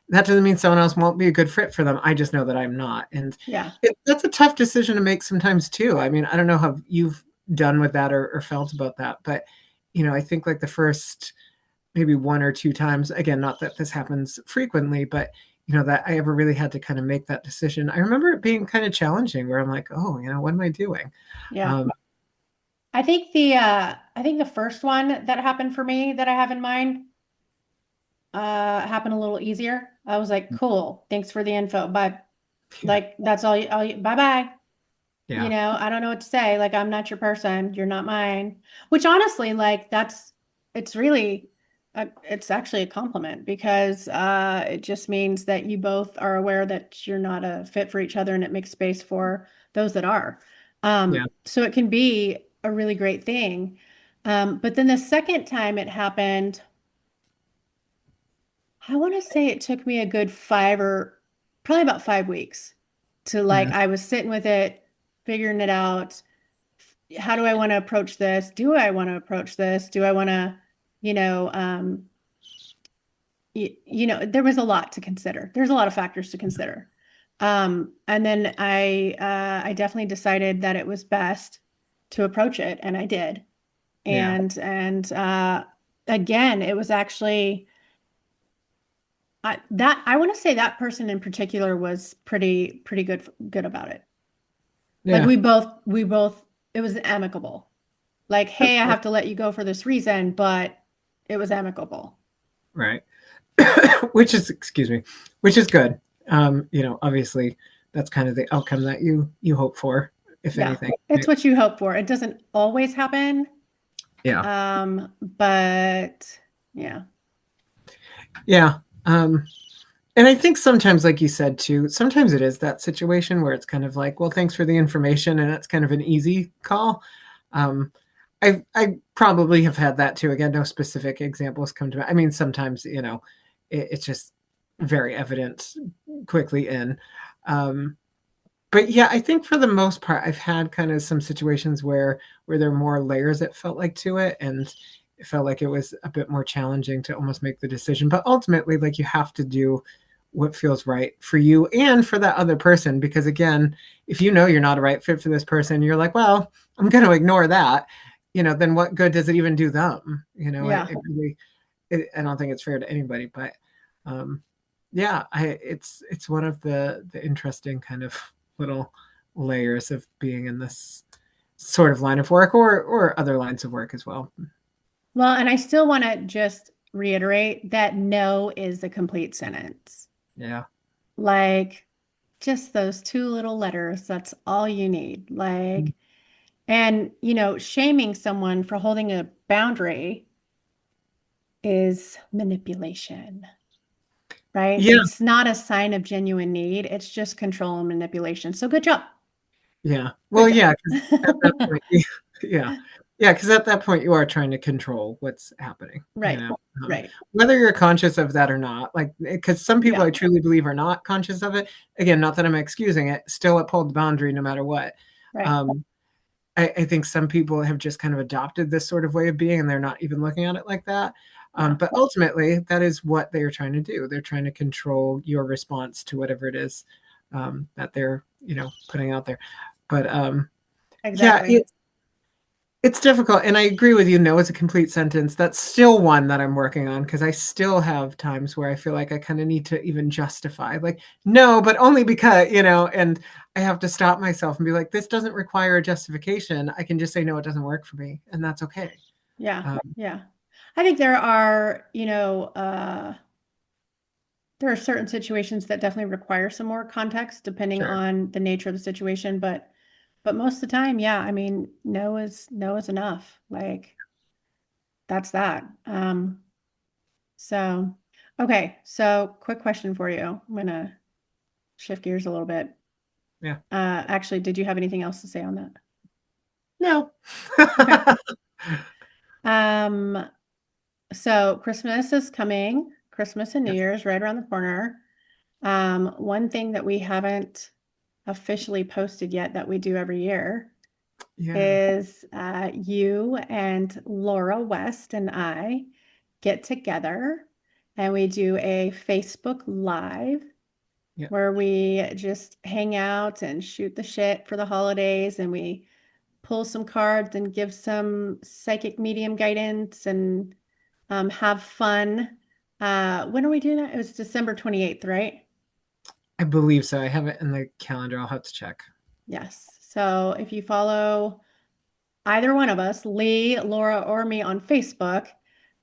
that doesn't mean someone else won't be a good fit for them. I just know that I'm not. And Yeah. that's a tough decision to make sometimes too. I mean, I don't know how you've done with that or felt about that, but I think like the first maybe one or two times, again, not that this happens frequently, but that I ever really had to kind of make that decision. I remember it being kind of challenging where I'm like, oh, what am I doing? Yeah. Um, I think the first one that happened for me that I have in mind happened a little easier. I was like, cool, thanks for the info. Bye. yeah, Like that's bye bye. yeah, I don't know what to say. Like, I'm not your person. You're not mine. Which honestly, like, it's really, it's actually a compliment because it just means that you both are aware that you're not a fit for each other and it makes space for those that are. yeah, So it can be a really great thing. But then the second time it happened, I want to say it took me a good probably about 5 weeks to like, mm, I was sitting with it, figuring it out. How do I want to approach this? Do I want to approach this? Do I want to, you know, um, there was a lot to consider. There's a lot of factors to consider. And then I definitely decided that it was best to approach it, and I did. yeah, And again, it was actually I want to say that person in particular was pretty good about it. Like yeah. we both it was amicable. Like, That's hey, I good. have to let you go for this reason, but it was amicable. Right. Which is, excuse me, which is good. Obviously, that's kind of the outcome that you hope for, if Yeah. anything. It's what you hope for. It doesn't always happen. Yeah, But yeah. yeah. And I think sometimes, like you said too, sometimes it is that situation where it's kind of like, well, thanks for the information, and it's kind of an easy call. Um, I probably have had that too. Again, no specific examples come to mind. I mean, sometimes it's just very evident quickly in. Um, but yeah, I think for the most part, I've had kind of some situations where there are more layers, it felt like, to it, and it felt like it was a bit more challenging to almost make the decision. But ultimately, like, you have to do what feels right for you and for that other person, because again, if you're not a right fit for this person, you're like, well, I'm going to ignore that. Then what good does it even do them? Yeah. It really, I don't think it's fair to anybody. But um, yeah, it's one of the interesting kind of little layers of being in this sort of line of work, or other lines of work as well. Well, and I still want to just reiterate that no is a complete sentence. Yeah. Like just those two little letters, that's all you need. And shaming someone for holding a boundary is manipulation, right? Yeah. It's not a sign of genuine need. It's just control and manipulation. So good job. Yeah. Great Well, job. yeah, because at that point, yeah. Yeah, because at that point you are trying to control what's happening, Right. Right. whether you're conscious of that or not. Like, because some people Yeah. I truly believe are not conscious of it. Again, not that I'm excusing it, still uphold the boundary no matter what. Right. Um, I think some people have just kind of adopted this sort of way of being, and they're not even looking at it like that. Yeah. But ultimately, that is what they are trying to do. They're trying to control your response to whatever it is that they're, putting out there. But yeah, Exactly. it's difficult, and I agree with you. No, it's a complete sentence. That's still one that I'm working on, because I still have times where I feel like I kind of need to even justify, like, no, but only because, and I have to stop myself and be like, this doesn't require a justification. I can just say, no, it doesn't work for me, and that's okay. Yeah. Um, Yeah. I think there are certain situations that definitely require some more context depending sure. on the nature of the situation, but But most of the time, yeah, I mean, no is enough. Like that's that. So okay, so quick question for you. I'm gonna shift gears a little bit. Yeah. Actually, did you have anything else to say on that? No. Okay. Um, so Christmas is coming. Christmas and New Yes. Year's right around the corner. One thing that we haven't officially posted yet that we do every year Yeah. is you and Laura West and I get together and we do a Facebook Live Yeah. where we just hang out and shoot the shit for the holidays and we pull some cards and give some psychic medium guidance and have fun. When are we doing that? It was December 28th, right? I believe so. I have it in the calendar. I'll have to check. Yes. So if you follow either one of us, Lee, Laura, or me on Facebook,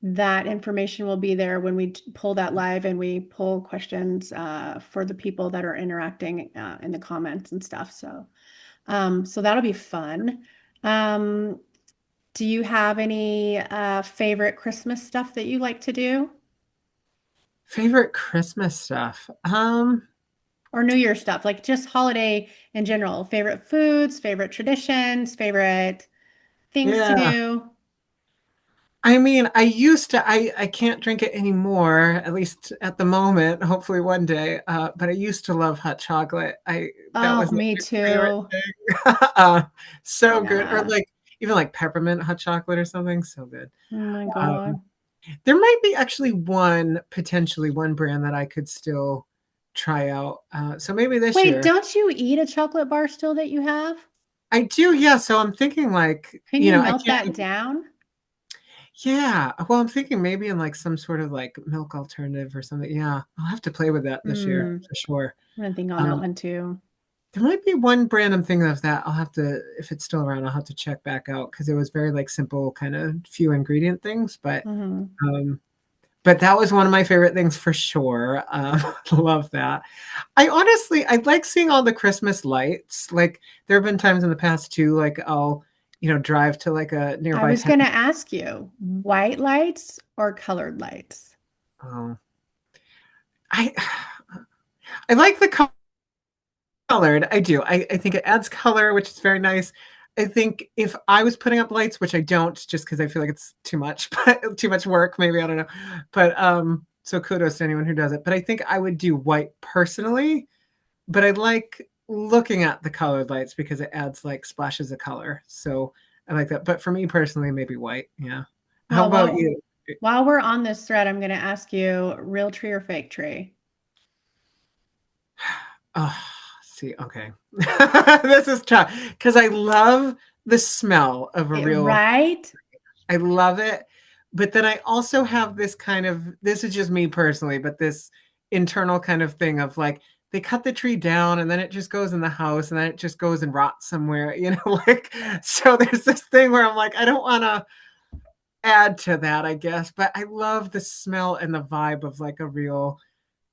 that information will be there when we pull that live and we pull questions for the people that are interacting in the comments and stuff. So that'll be fun. Um, do you have any favorite Christmas stuff that you like to do? Favorite Christmas stuff. Or New Year stuff, like just holiday in general? Favorite foods, favorite traditions, favorite things to Yeah. do? I mean, I used to, I can't drink it anymore, at least at the moment, hopefully one day. But I used to love hot chocolate. That Oh, was like me my favorite too. thing. So good. Or Yeah. like even like peppermint hot chocolate or something. So good. Oh my Um, God. there might be actually potentially one brand that I could still try out. So maybe this Wait, year. don't you eat a chocolate bar still that you have? I do, yeah. So I'm thinking like, Can you I melt that can't. down? Yeah. Well, I'm thinking maybe in like some sort of like milk alternative or something. Yeah. I'll have to play with that this year Hmm. for sure. I'm gonna think on that Um, one too. there might be one brand I'm thinking of that I'll have to, if it's still around, I'll have to check back out because it was very like simple, kind of few ingredient things. Hmm. Um, but that was one of my favorite things for sure. Love that. I like seeing all the Christmas lights. Like there have been times in the past too, like I'll, drive to like a I nearby was town. gonna ask you, white lights or colored lights? Oh, I I like the colored. I do. I think it adds color, which is very nice. I think if I was putting up lights, which I don't, just because I feel like it's too much, but too much work, maybe I don't know. But so kudos to anyone who does it. But I think I would do white personally. But I like looking at the colored lights because it adds like splashes of color. So I like that. But for me personally, maybe white. Yeah. How Well, about well, you? while we're on this thread, I'm gonna ask you, real tree or fake tree? Oh, see, okay. This is tough because I love the smell of a real, Right? I love it. But then I also have this kind of, this is just me personally, but this internal kind of thing of like, they cut the tree down and then it just goes in the house and then it just goes and rots somewhere, like, so there's this thing where I'm like, I don't want to add to that, I guess, but I love the smell and the vibe of like a real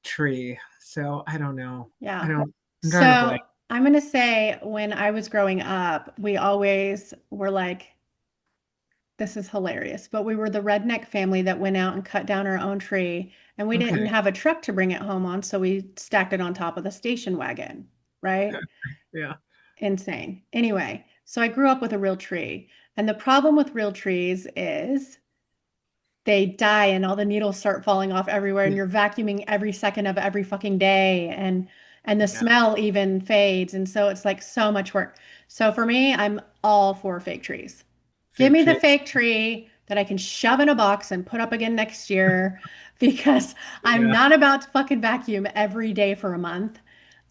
tree. So I don't know. Yeah. I'm drawing a So blank. I'm gonna say when I was growing up, we always were like, this is hilarious, but we were the redneck family that went out and cut down our own tree, and we didn't Okay. have a truck to bring it home on, so we stacked it on top of the station wagon, right? Yeah. Insane. Anyway, so I grew up with a real tree, and the problem with real trees is they die and all the needles start falling off everywhere and Yeah. you're vacuuming every second of every fucking day and the Yeah. smell even fades and so it's like so much work. So for me, I'm all for fake trees. Give Fig me the trees. fake tree that I can shove in a box and put up again next year because I'm Yeah. not about to fucking vacuum every day for a month.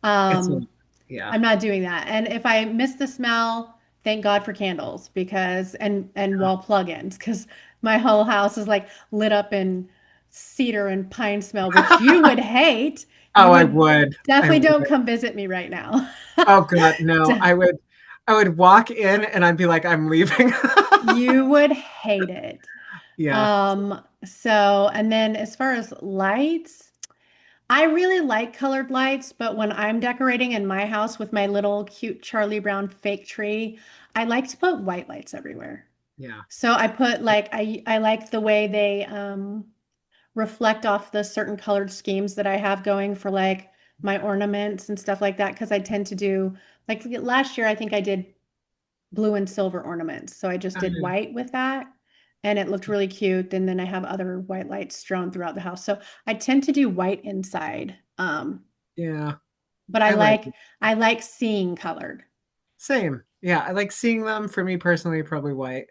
It's a, Um, yeah. I'm not doing that. And if I miss the smell, thank God for candles because and wall plugins because my whole house is like lit up in cedar and pine smell, which you would hate. You Oh, I would would. I definitely would. don't come visit me right now. Oh God, no. I would walk in and I'd be like, I'm leaving. You would hate it. Yeah. So and then as far as lights, I really like colored lights, but when I'm decorating in my house with my little cute Charlie Brown fake tree, I like to put white lights everywhere. Yeah. So I put like I like the way they reflect off the certain colored schemes that I have going for like my ornaments and stuff like that because I tend to do like last year I think I did blue and silver ornaments. So I just did Um, white with that and it looked really cute. And then I have other white lights strewn throughout the house. So I tend to do white inside. yeah. But I like I like seeing colored. Same. Yeah, I like seeing them. For me personally, probably white.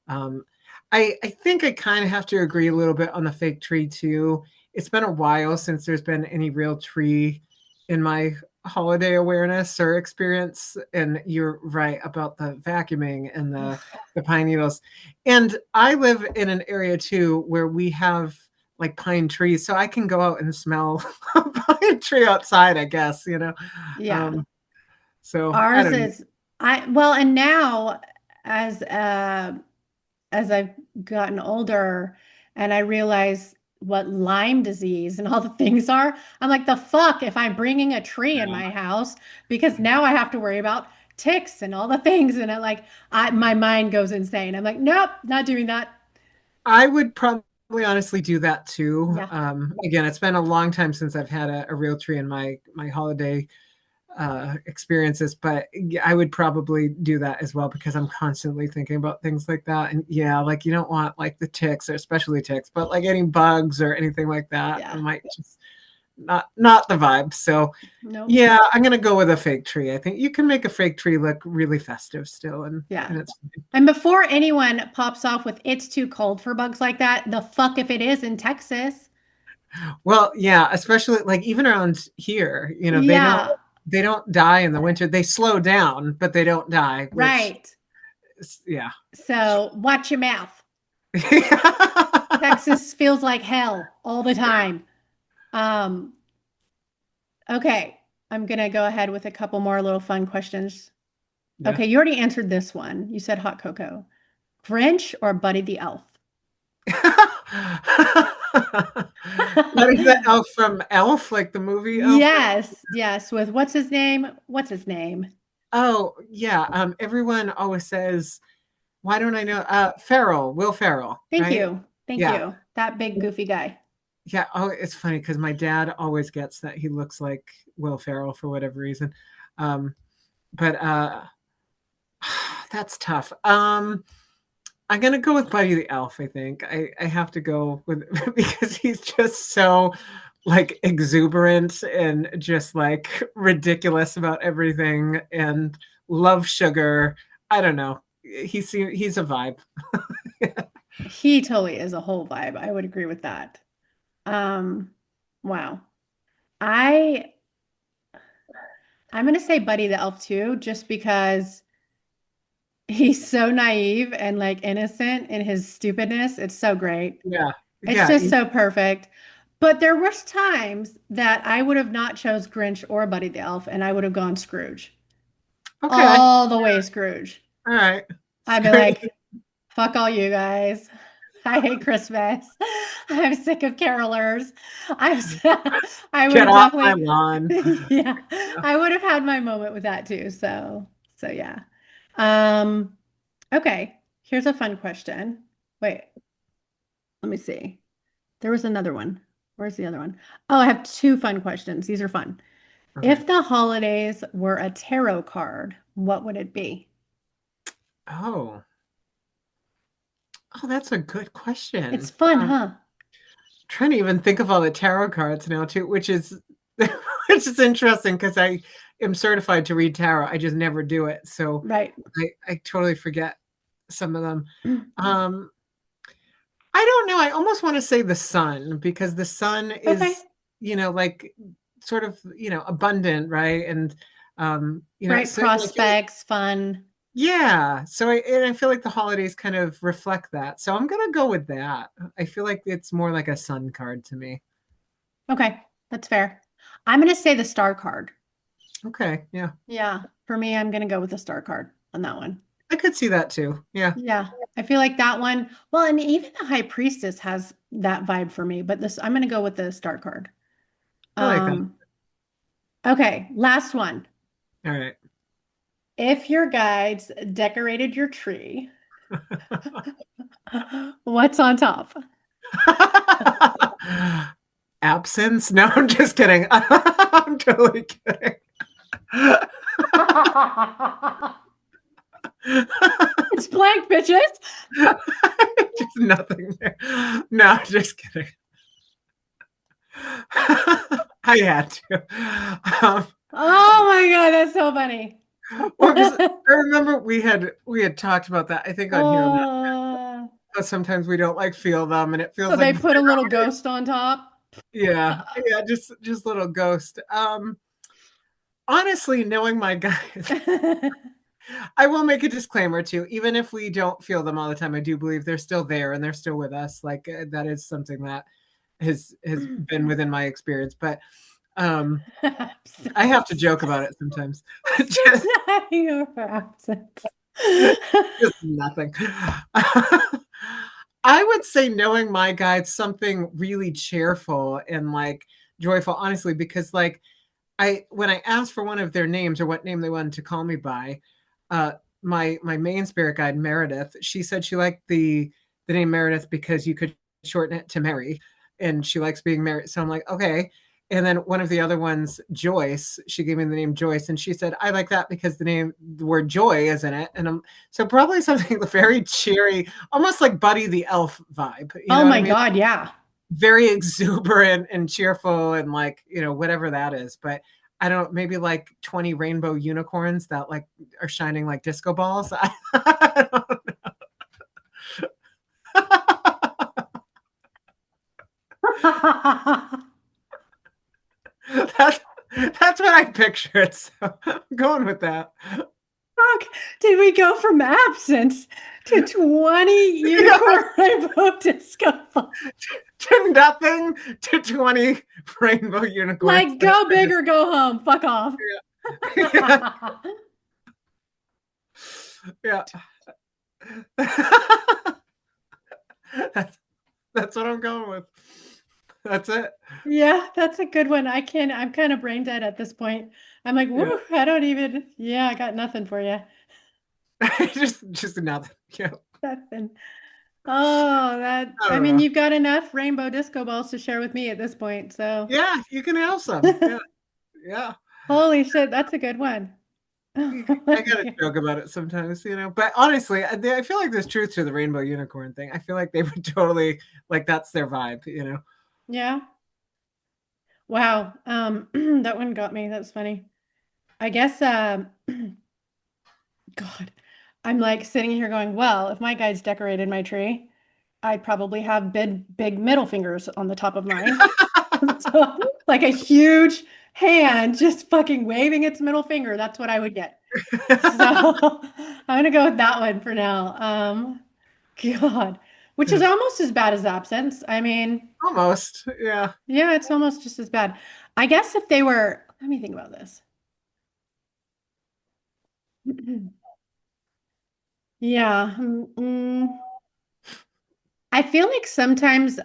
Um, I think I kind of have to agree a little bit on the fake tree too. It's been a while since there's been any real tree in my holiday awareness or experience. And you're right about the vacuuming and the pine needles. And I live in an area too where we have like pine trees, so I can go out and smell a pine tree outside, I guess, you know. Yeah. Um, so I Ours don't know. is I well, and now as uh as I've gotten older and I realize what Lyme disease and all the things are, I'm like, the fuck if I'm bringing a tree in Yeah. my house because now I have to worry about ticks and all the things. And my mind goes insane. I'm like, nope, not doing that. I would probably honestly do that too. Yeah. Again, it's been a long time since I've had a real tree in my holiday experiences, but yeah, I would probably do that as well because I'm constantly thinking about things like that. And yeah, like you don't want like the ticks or especially ticks, but like any bugs or anything like that, I Yeah. might just not the vibe. So Nope. yeah, I'm gonna go with a fake tree. I think you can make a fake tree look really festive still, Yeah. and it's fine. And before anyone pops off with it's too cold for bugs like that, the fuck if it is in Texas. Well, yeah, especially like even around here, Yeah. they don't die in the winter. They slow down, but they don't die, which Right. yeah. So watch your mouth. Texas feels like hell all the time. Um, okay, I'm gonna go ahead with a couple more little fun questions. Yeah. Okay, you already answered this one. You said hot cocoa. Grinch or Buddy the Elf? What is that elf from Elf, like the movie Elf? Yes, yes, with what's his name? What's his name? Oh, yeah. Everyone always says, why don't I know? Will Ferrell, Thank right? you. Thank Yeah. you. That big goofy guy. Yeah. Oh, it's funny because my dad always gets that he looks like Will Ferrell for whatever reason. Um, but that's tough. I'm gonna go with Buddy the Elf. I think I have to go with because he's just so like exuberant and just like ridiculous about everything and love sugar. I don't know. He's a vibe. He totally is a whole vibe. I would agree with that. Um, wow. I I'm gonna say Buddy the Elf too, just because he's so naive and like innocent in his stupidness. It's so great. Yeah, It's yeah. just so perfect. But there was times that I would have not chose Grinch or Buddy the Elf, and I would have gone Scrooge. Okay. All the way Scrooge. All right. I'd be Screw. like, fuck all you guys. I hate Christmas. I'm sick of carolers. I'm I would Get have off my definitely lawn. yeah, I would have had my moment with that too. So yeah. Um okay, here's a fun question. Wait, let me see. There was another one. Where's the other one? Oh, I have two fun questions. These are fun. Okay. If the holidays were a tarot card, what would it be? Oh. Oh, that's a good It's question. fun, huh? Trying to even think of all the tarot cards now too, which is which is interesting because I am certified to read tarot. I just never do it. So Right. I totally forget some of them. Um, I don't know. I almost want to say the sun because the sun Okay. is, like sort of, abundant, right? And Bright so I feel like prospects, fun. yeah. And I feel like the holidays kind of reflect that. So I'm gonna go with that. I feel like it's more like a sun card to me. Okay, that's fair. I'm going to say the star card. Okay. Yeah. Yeah, for me, I'm going to go with the star card on that one. I could see that too. Yeah. Yeah, I feel like that one. Well, and even the high priestess has that vibe for me, but this I'm going to go with the star card. I like that. Um, okay, last one. All right. If your guides decorated your tree, what's on top? Absence? No, I'm just kidding. I'm totally kidding. It's blank, bitches. Just nothing there. No, just kidding. I had to. Oh my God, that's so funny. Well, because I remember we had talked about that. I think on here that Uh, sometimes we don't like feel them, and it so feels like they put a little ghost on top. yeah, yeah, just little ghost. Honestly, knowing my guys, I will make a disclaimer too. Even if we don't feel them all the time, I do believe they're still there and they're still with us. Like that is something that has been within my experience. But I have to joke about it sometimes. just, Dying of absence. just nothing. I would say knowing my guides something really cheerful and like joyful, honestly, because like I when I asked for one of their names or what name they wanted to call me by, uh, my main spirit guide Meredith, she said she liked the name Meredith because you could shorten it to Mary, and she likes being married. So I'm like, okay. And then one of the other ones, Joyce, she gave me the name Joyce, and she said I like that because the word joy is in it, and so probably something very cheery, almost like Buddy the Elf vibe. You Oh know what I my mean? God, yeah. Very exuberant and cheerful and like whatever that is, but I don't, maybe like 20 rainbow unicorns that like are shining like disco balls. I don't that's that's what I pictured, so I'm going with that. Fuck, did we go from absence to 20 Yeah, unicorn rainbow disco balls? to nothing to 20 rainbow unicorns Like, that go big or go home. Fuck off. yeah, yeah. that's, that's what I'm going with. That's it. Yeah, that's a good one. I'm kind of brain dead at this point. I'm like, Yeah. woo, I don't even, yeah, I got nothing for you. just nothing. Yeah. Nothing. Oh, I I don't mean, know. you've got enough rainbow disco balls to share with me at this point. So, Yeah, you can have some. Yeah, yeah. holy shit, that's a good one. I gotta joke about it sometimes. But honestly, I feel like there's truth to the rainbow unicorn thing. I feel like they would totally like that's their vibe. Yeah. Wow. That one got me. That's funny. I guess, God, I'm like sitting here going, well, if my guides decorated my tree, I'd probably have big middle fingers on the top of mine. So, like a huge hand just fucking waving its middle finger. That's what I would get. So I'm gonna go with that one for now. God, which is almost as bad as absence. I mean, Almost. Yeah. yeah, it's almost just as bad. I guess if they were, let me think about this. Yeah. I feel like sometimes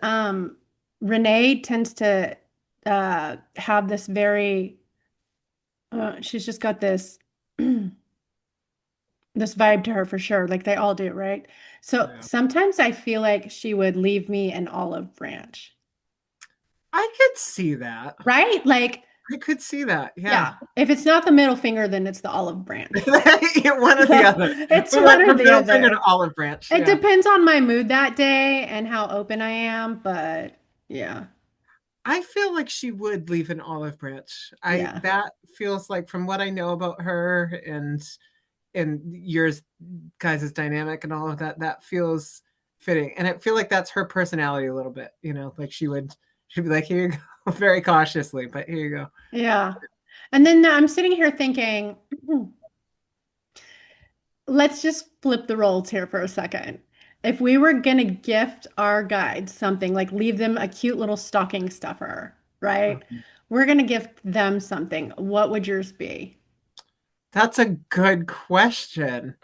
Renee tends to have this very she's just got this this vibe to her for sure. Like they all do, right? So Yeah. sometimes I feel like she would leave me an olive branch, I could see that. right? Like, I could see that. Yeah. yeah, if it's not the middle finger, then it's the olive branch. One or the So other. it's We one went or from the middle finger other. to olive branch. It Yeah. depends on my mood that day and how open I am, but yeah, I feel like she would leave an olive branch. I yeah, That feels like from what I know about her and yours guys' dynamic and all of that, that feels fitting. And I feel like that's her personality a little bit, like she'd be like, here you go, very cautiously, but here you go. yeah. And then I'm sitting here thinking, let's just flip the roles here for a second. If we were going to gift our guides something, like leave them a cute little stocking stuffer, right? We're going to gift them something. What would yours be? That's a good question.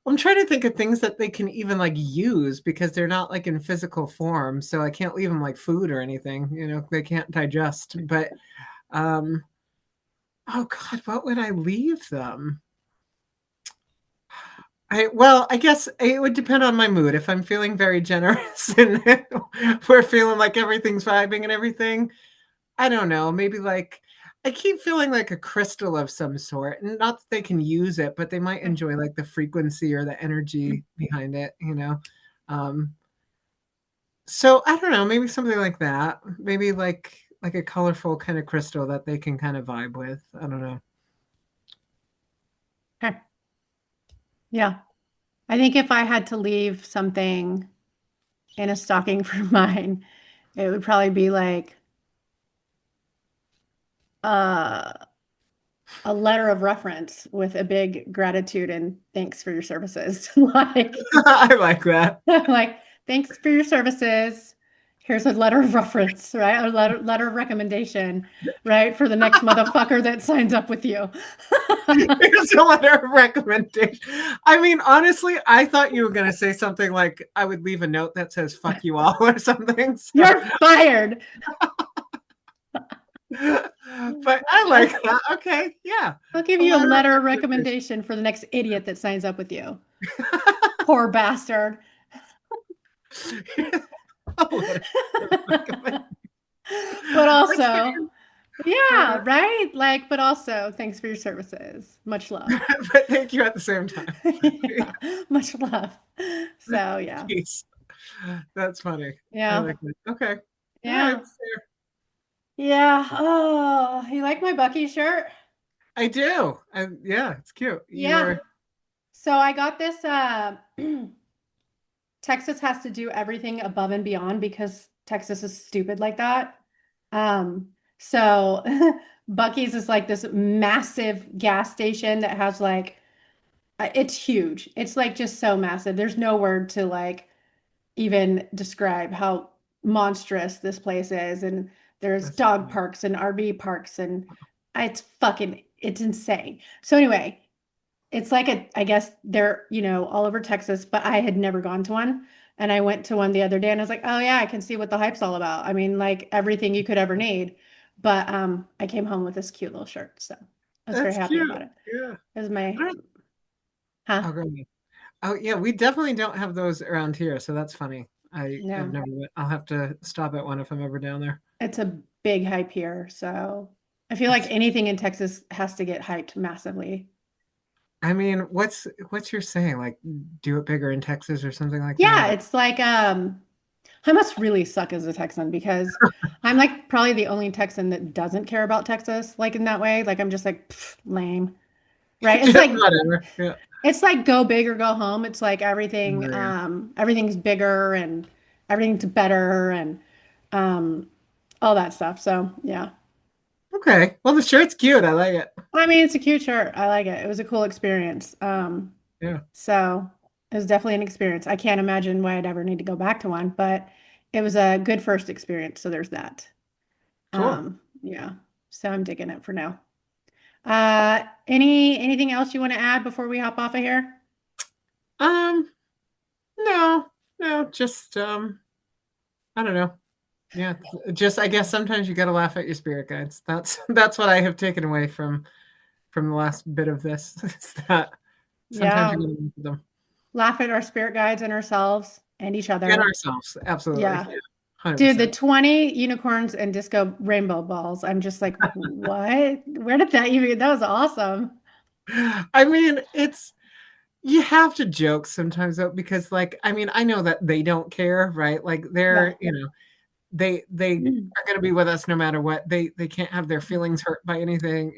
I'm trying to think of things that they can even like use because they're not like in physical form. So I can't leave them like food or anything. They can't digest. But um, oh God, what would I leave them? I guess it would depend on my mood. If I'm feeling very generous and we're feeling like everything's vibing and everything, I don't know. Maybe like I keep feeling like a crystal of some sort. And not that they can use it, but they might enjoy like the frequency or the energy behind it. Um, so I don't know, maybe something like that. Maybe like a colorful kind of crystal that they can kind of vibe with. I don't know. Okay. Yeah. I think if I had to leave something in a stocking for mine, it would probably be like uh, a letter of reference with a big gratitude and thanks for your services. Like, I like that. like, thanks for your services. Here's a letter of reference, right? A letter of recommendation, right? For the next motherfucker that signs up with you. Here's a letter of recommendation. I mean, honestly, I thought you were going to say something like I would leave a note that says "fuck you all" or something. So, You're fired. but I like that. Okay, yeah, I'll give a you a letter of letter of recommendation. recommendation for the next idiot that signs up with you. Poor bastard. A letter of recommendation. But That's also, pretty. yeah, right? Like, but also, thanks for your services. Much love. But thank you at the same time. Yeah, much love. So, yeah. Jeez, that's funny. I Yeah. like it. Okay, all right. Yeah. Yeah. Oh, you like my Bucky shirt? I do. Yeah, it's cute. Yeah. So I got this Texas has to do everything above and beyond because Texas is stupid like that. So Bucky's is like this massive gas station that has like it's huge. It's like just so massive. There's no word to like even describe how monstrous this place is. And there's That's dog funny. parks and RV parks and it's insane. So anyway, it's like I guess they're, all over Texas, but I had never gone to one. And I went to one the other day and I was like, oh yeah, I can see what the hype's all about. I mean, like everything you could ever need. But I came home with this cute little shirt. So I was very That's happy cute. about it. Yeah. It was my, All right. huh? I'll go. Oh yeah, we definitely don't have those around here, so that's funny. I've No, never. I'll have to stop at one if I'm ever down there. it's a big hype here. So I feel like That's. anything in Texas has to get hyped massively. I mean, what's your saying? Like, do it bigger in Texas or something like that? Yeah, it's like I must really suck as a Texan because I'm like probably the only Texan that doesn't care about Texas like in that way. Like I'm just like "Pfft, lame, right? It's Just like whatever. Yeah. go big or go home. It's like everything Yeah. everything's bigger and everything's better and um all that stuff. So, yeah. Okay. Well, the shirt's cute. I like it. I mean, it's a cute shirt. I like it. It was a cool experience. Yeah. So it was definitely an experience. I can't imagine why I'd ever need to go back to one, but it was a good first experience. So there's that. Cool. Yeah. So I'm digging it for now. Anything else you want to add before we hop off of here? Um. No. No. Just I don't know. Yeah. Just I guess sometimes you got to laugh at your spirit guides. That's what I have taken away from the last bit of this. Is that sometimes Yeah. you got to laugh at them. Laugh at our spirit guides and ourselves and each And other. ourselves, absolutely. Yeah. Yeah, Dude, the 100%. 20 unicorns and disco rainbow balls. I'm just like, what? Where did that even? That was awesome. I mean, it's you have to joke sometimes though, because like, I mean, I know that they don't care, right? Like Yeah. they are going to be with us no matter what. They can't have their feelings hurt by anything.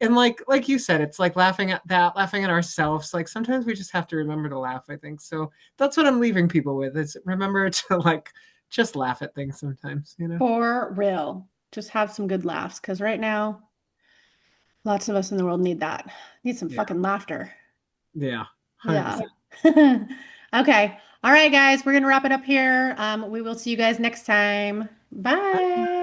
And like you said, it's like laughing at that, laughing at ourselves. Like sometimes we just have to remember to laugh, I think. So that's what I'm leaving people with is remember to like just laugh at things sometimes. For real. Just have some good laughs because right now, lots of us in the world need that. Need some Yeah. fucking laughter. Yeah. Yeah. 100%. Okay. All right, guys, we're gonna wrap it up here. We will see you guys next time. Bye.